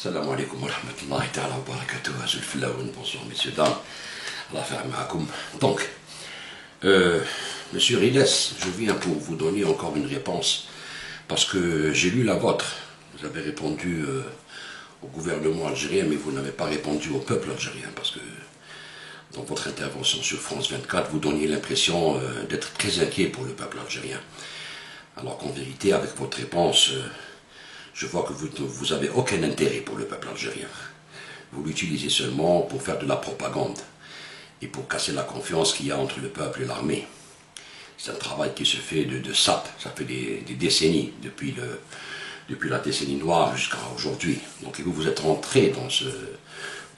Salam alaikum wa rahmatullahi ta'ala wa barakatuh. Bonsoir messieurs, dames. Allah fait ma'akoum. Donc, monsieur Riles, je viens pour vous donner encore une réponse parce que j'ai lu la vôtre. Vous avez répondu au gouvernement algérien, mais vous n'avez pas répondu au peuple algérien parce que dans votre intervention sur France 24, vous donniez l'impression d'être très inquiet pour le peuple algérien. Alors qu'en vérité, avec votre réponse, je vois que vous n'avez aucun intérêt pour le peuple algérien. Vous l'utilisez seulement pour faire de la propagande et pour casser la confiance qu'il y a entre le peuple et l'armée. C'est un travail qui se fait de sape, ça fait des décennies, depuis la décennie noire jusqu'à aujourd'hui. Donc vous êtes rentré dans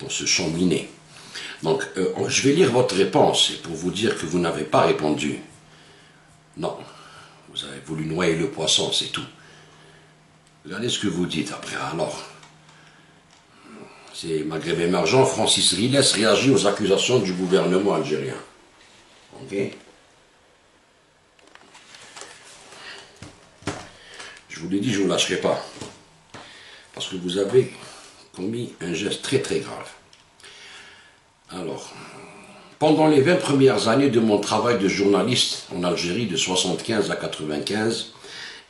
ce champ miné. Donc je vais lire votre réponse et pour vous dire que vous n'avez pas répondu. Non, vous avez voulu noyer le poisson, c'est tout. Regardez ce que vous dites après. Alors, c'est Maghreb émergent, Francis Riles réagit aux accusations du gouvernement algérien. Ok? Je vous l'ai dit, je ne vous lâcherai pas. Parce que vous avez commis un geste très très grave. Alors, pendant les 20 premières années de mon travail de journaliste en Algérie, de 1975 à 1995,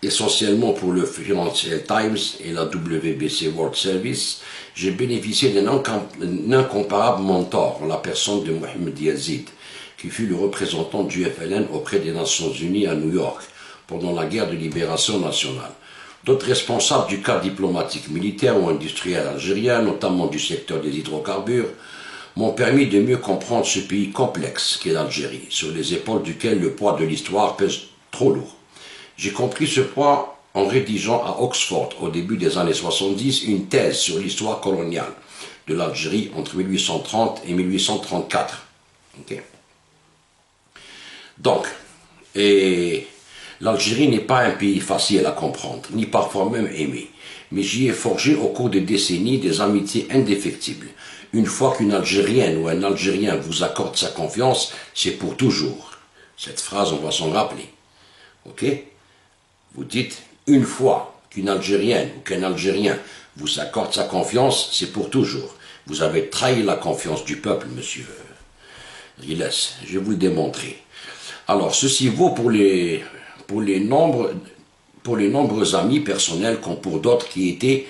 essentiellement pour le Financial Times et la WBC World Service, j'ai bénéficié d'un incomparable mentor en la personne de Mohamed Yazid, qui fut le représentant du FLN auprès des Nations Unies à New York pendant la guerre de libération nationale. D'autres responsables du cadre diplomatique, militaire ou industriel algérien, notamment du secteur des hydrocarbures, m'ont permis de mieux comprendre ce pays complexe qu'est l'Algérie, sur les épaules duquel le poids de l'histoire pèse trop lourd. J'ai compris ce point en rédigeant à Oxford, au début des années 70, une thèse sur l'histoire coloniale de l'Algérie entre 1830 et 1834. Okay. Donc, l'Algérie n'est pas un pays facile à comprendre, ni parfois même aimé, mais j'y ai forgé au cours des décennies des amitiés indéfectibles. Une fois qu'une Algérienne ou un Algérien vous accorde sa confiance, c'est pour toujours. Cette phrase, on va s'en rappeler. Ok? Vous dites, une fois qu'une Algérienne ou qu'un Algérien vous accorde sa confiance, c'est pour toujours. Vous avez trahi la confiance du peuple, monsieur Riles. Je vais vous le démontrer. Alors, ceci vaut pour les nombreux amis personnels comme pour d'autres qui étaient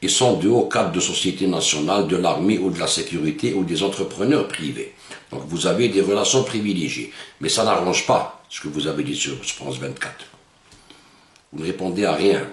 et sont de hauts cadres de société nationale, de l'armée ou de la sécurité ou des entrepreneurs privés. Donc, vous avez des relations privilégiées. Mais ça n'arrange pas ce que vous avez dit sur France 24. Vous ne répondez à rien.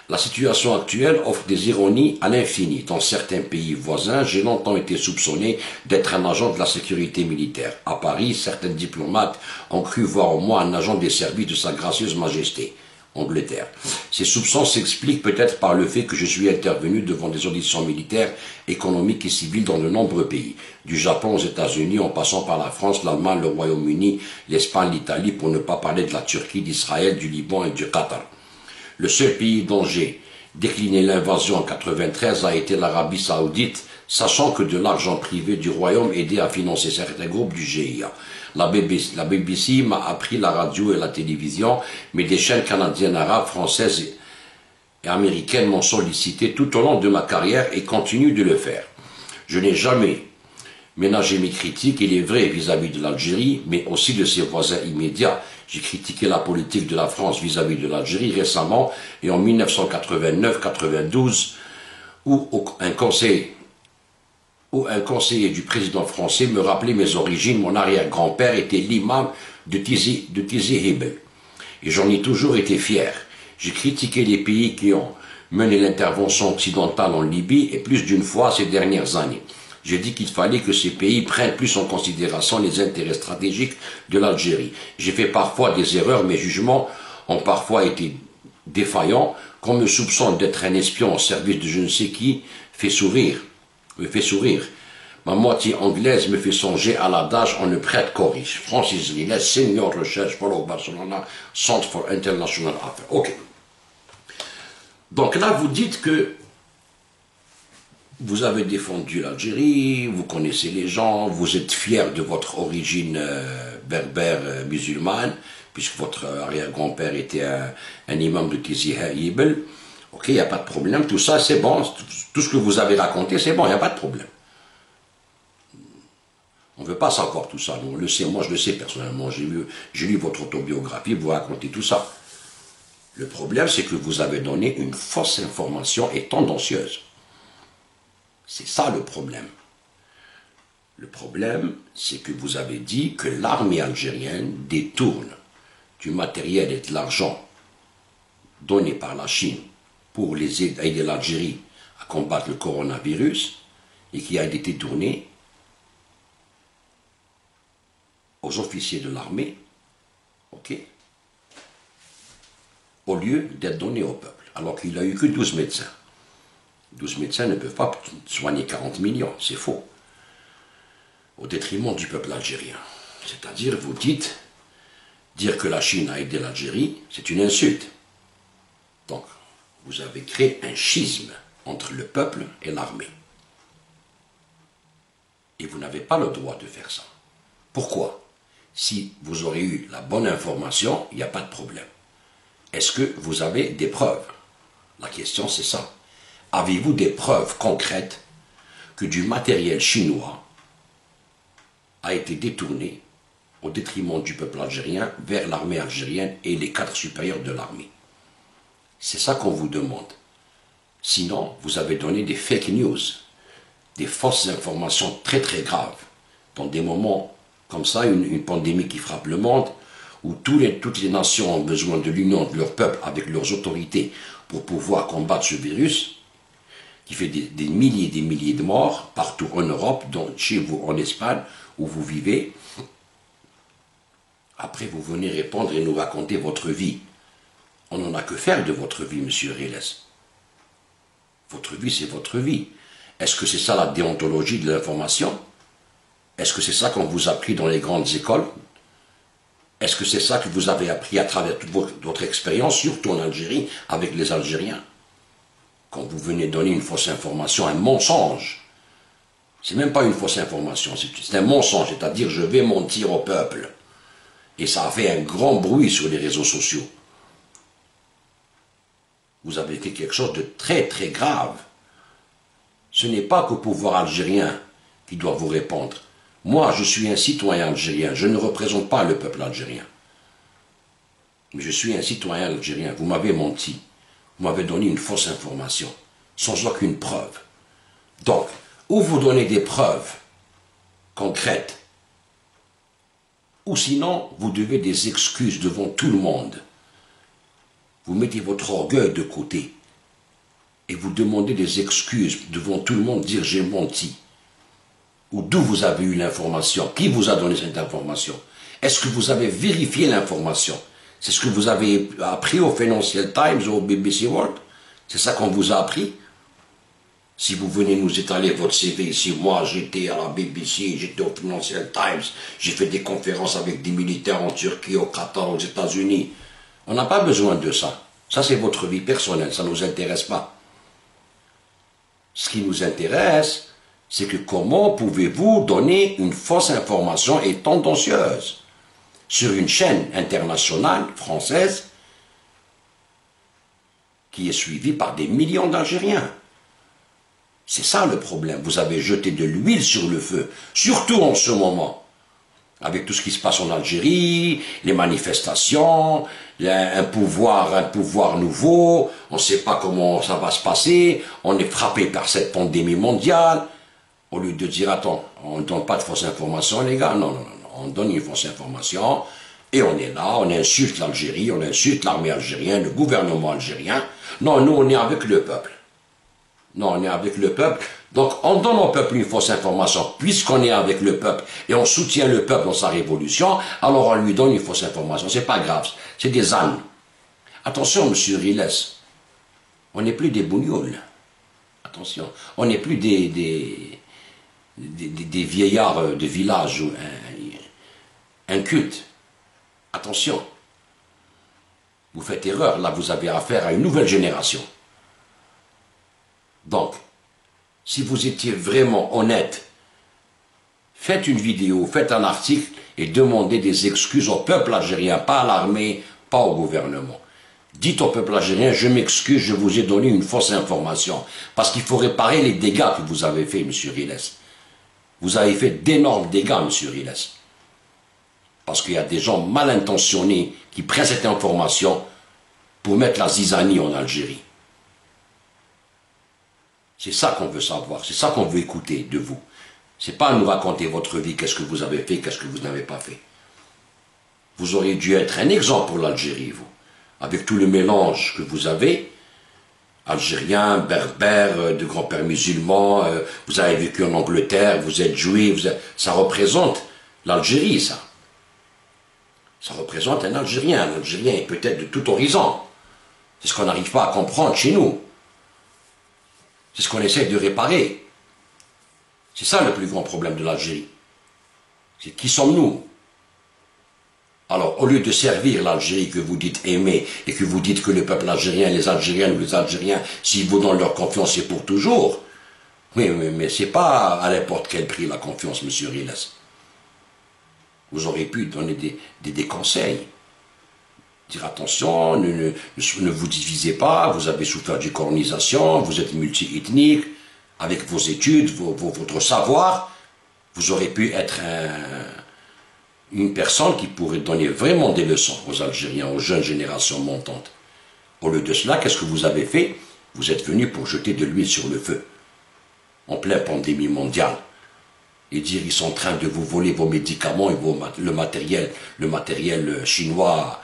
La situation actuelle offre des ironies à l'infini. Dans certains pays voisins, j'ai longtemps été soupçonné d'être un agent de la sécurité militaire. À Paris, certains diplomates ont cru voir en moi un agent des services de Sa Gracieuse Majesté, Angleterre. Ces soupçons s'expliquent peut-être par le fait que je suis intervenu devant des auditions militaires, économiques et civiles dans de nombreux pays, du Japon aux États-Unis, en passant par la France, l'Allemagne, le Royaume-Uni, l'Espagne, l'Italie, pour ne pas parler de la Turquie, d'Israël, du Liban et du Qatar. Le seul pays dont j'ai décliné l'invasion en 1993 a été l'Arabie Saoudite, sachant que de l'argent privé du Royaume aidait à financer certains groupes du GIA. La BBC m'a appris la radio et la télévision, mais des chaînes canadiennes, arabes, françaises et américaines m'ont sollicité tout au long de ma carrière et continuent de le faire. Je n'ai jamais ménagé mes critiques, il est vrai, vis-à-vis de l'Algérie, mais aussi de ses voisins immédiats. J'ai critiqué la politique de la France vis-à-vis de l'Algérie récemment et en 1989-92, où un conseiller du président français me rappelait mes origines. Mon arrière-grand-père était l'imam de Tizi Hebel. Et j'en ai toujours été fier. J'ai critiqué les pays qui ont mené l'intervention occidentale en Libye et plus d'une fois ces dernières années. J'ai dit qu'il fallait que ces pays prennent plus en considération les intérêts stratégiques de l'Algérie. J'ai fait parfois des erreurs, mes jugements ont parfois été défaillants. Qu'on me soupçonne d'être un espion au service de je ne sais qui me fait sourire. Ma moitié anglaise me fait songer à l'adage on ne prête qu'aux riches. Francis Riles, senior recherche pour Barcelona, Centre for International Affairs. Ok. Donc là, vous dites que vous avez défendu l'Algérie, vous connaissez les gens, vous êtes fier de votre origine berbère musulmane, puisque votre arrière-grand-père était un imam de Tizi Hebel. Ok, il n'y a pas de problème, tout ça c'est bon, tout ce que vous avez raconté c'est bon, il n'y a pas de problème. On ne veut pas savoir tout ça, nous on le sait, moi je le sais personnellement, j'ai lu votre autobiographie, vous racontez tout ça. Le problème c'est que vous avez donné une fausse information et tendancieuse. C'est ça le problème. Le problème, c'est que vous avez dit que l'armée algérienne détourne du matériel et de l'argent donné par la Chine pour aider l'Algérie à combattre le coronavirus et qui a été détourné aux officiers de l'armée, ok, au lieu d'être donné au peuple, alors qu'il n'a eu que 12 médecins. 12 médecins ne peuvent pas soigner 40 millions, c'est faux. Au détriment du peuple algérien. C'est-à-dire, vous dites, dire que la Chine a aidé l'Algérie, c'est une insulte. Donc, vous avez créé un schisme entre le peuple et l'armée. Et vous n'avez pas le droit de faire ça. Pourquoi? Si vous aurez eu la bonne information, il n'y a pas de problème. Est-ce que vous avez des preuves? La question c'est ça. Avez-vous des preuves concrètes que du matériel chinois a été détourné au détriment du peuple algérien vers l'armée algérienne et les cadres supérieurs de l'armée? C'est ça qu'on vous demande. Sinon, vous avez donné des fake news, des fausses informations très très graves. Dans des moments comme ça, une pandémie qui frappe le monde, où toutes les nations ont besoin de l'union de leur peuple avec leurs autorités pour pouvoir combattre ce virus, qui fait des milliers et des milliers de morts partout en Europe, dont chez vous en Espagne, où vous vivez. Après, vous venez répondre et nous raconter votre vie. On n'en a que faire de votre vie, monsieur Riles. Votre vie, c'est votre vie. Est-ce que c'est ça la déontologie de l'information? Est-ce que c'est ça qu'on vous a appris dans les grandes écoles? Est-ce que c'est ça que vous avez appris à travers toute votre expérience, surtout en Algérie, avec les Algériens? Quand vous venez donner une fausse information, un mensonge, c'est même pas une fausse information, c'est un mensonge, c'est-à-dire je vais mentir au peuple. Et ça a fait un grand bruit sur les réseaux sociaux. Vous avez fait quelque chose de très très grave. Ce n'est pas qu'au pouvoir algérien qui doit vous répondre. Moi, je suis un citoyen algérien, je ne représente pas le peuple algérien. Mais je suis un citoyen algérien, vous m'avez menti. Vous m'avez donné une fausse information, sans aucune preuve. Donc, ou vous donnez des preuves concrètes, ou sinon, vous devez des excuses devant tout le monde. Vous mettez votre orgueil de côté et vous demandez des excuses devant tout le monde, dire j'ai menti. Ou d'où vous avez eu l'information? Qui vous a donné cette information? Est-ce que vous avez vérifié l'information? C'est ce que vous avez appris au Financial Times ou au BBC World? C'est ça qu'on vous a appris? Si vous venez nous étaler votre CV ici, moi j'étais à la BBC, j'étais au Financial Times, j'ai fait des conférences avec des militaires en Turquie, au Qatar, aux États-Unis. On n'a pas besoin de ça. Ça c'est votre vie personnelle, ça ne nous intéresse pas. Ce qui nous intéresse, c'est que comment pouvez-vous donner une fausse information et tendancieuse sur une chaîne internationale française qui est suivie par des millions d'Algériens? C'est ça le problème. Vous avez jeté de l'huile sur le feu, surtout en ce moment, avec tout ce qui se passe en Algérie, les manifestations, un pouvoir nouveau, on ne sait pas comment ça va se passer, on est frappé par cette pandémie mondiale. Au lieu de dire, attends, on ne donne pas de fausses informations, les gars. Non, non, non, on donne une fausse information, et on est là, on insulte l'Algérie, on insulte l'armée algérienne, le gouvernement algérien. Non, nous, on est avec le peuple. Non, on est avec le peuple. Donc, on donne au peuple une fausse information. Puisqu'on est avec le peuple, et on soutient le peuple dans sa révolution, alors on lui donne une fausse information. C'est pas grave, c'est des ânes. Attention, monsieur Riles, on n'est plus des bougnoules. Attention, on n'est plus des vieillards de village ou incultes. Attention, vous faites erreur, là vous avez affaire à une nouvelle génération. Donc, si vous étiez vraiment honnête, faites une vidéo, faites un article et demandez des excuses au peuple algérien, pas à l'armée, pas au gouvernement. Dites au peuple algérien, je m'excuse, je vous ai donné une fausse information. Parce qu'il faut réparer les dégâts que vous avez faits, M. Riles. Vous avez fait d'énormes dégâts, M. Riles. Parce qu'il y a des gens mal intentionnés qui prennent cette information pour mettre la zizanie en Algérie. C'est ça qu'on veut savoir, c'est ça qu'on veut écouter de vous. C'est pas à nous raconter votre vie, qu'est-ce que vous avez fait, qu'est-ce que vous n'avez pas fait. Vous auriez dû être un exemple pour l'Algérie, vous. Avec tout le mélange que vous avez, Algériens, Berbères, de grands-pères musulmans, vous avez vécu en Angleterre, vous êtes juif, ça représente l'Algérie, ça. Ça représente un Algérien peut-être de tout horizon. C'est ce qu'on n'arrive pas à comprendre chez nous. C'est ce qu'on essaie de réparer. C'est ça le plus grand problème de l'Algérie. C'est qui sommes-nous? Alors, au lieu de servir l'Algérie que vous dites aimer, et que vous dites que le peuple algérien, les Algériennes ou les Algériens, s'ils vous donnent leur confiance, c'est pour toujours. Oui, mais c'est pas à n'importe quel prix la confiance, M. Riles. Vous auriez pu donner des conseils. Dire attention, ne vous divisez pas, vous avez souffert d'une colonisation, vous êtes multi-ethnique, avec vos études, votre savoir, vous aurez pu être une personne qui pourrait donner vraiment des leçons aux Algériens, aux jeunes générations montantes. Au lieu de cela, qu'est-ce que vous avez fait? Vous êtes venu pour jeter de l'huile sur le feu, en pleine pandémie mondiale, et dire ils sont en train de vous voler vos médicaments et le matériel chinois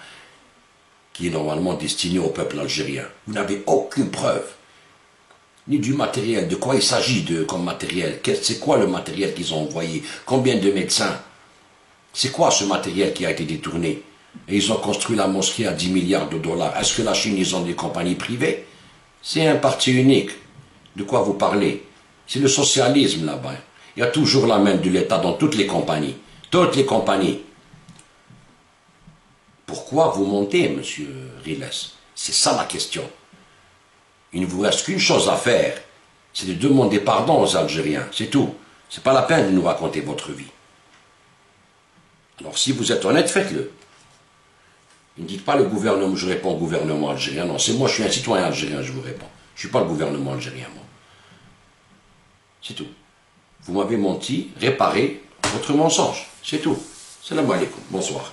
qui est normalement destiné au peuple algérien. Vous n'avez aucune preuve, ni du matériel, de quoi il s'agit comme matériel, c'est quoi le matériel qu'ils ont envoyé, combien de médecins. C'est quoi ce matériel qui a été détourné? Et ils ont construit la mosquée à 10 milliards de dollars. Est-ce que la Chine, ils ont des compagnies privées? C'est un parti unique. De quoi vous parlez? C'est le socialisme là-bas. Il y a toujours la main de l'État dans toutes les compagnies. Toutes les compagnies. Pourquoi vous montez, monsieur Riles? C'est ça la question. Il ne vous reste qu'une chose à faire. C'est de demander pardon aux Algériens. C'est tout. C'est pas la peine de nous raconter votre vie. Alors si vous êtes honnête, faites-le. Ne dites pas le gouvernement, je réponds au gouvernement algérien. Non, c'est moi, je suis un citoyen algérien, je vous réponds. Je ne suis pas le gouvernement algérien, moi. C'est tout. Vous m'avez menti, réparez votre mensonge. C'est tout. Salam alaikum. Bonsoir.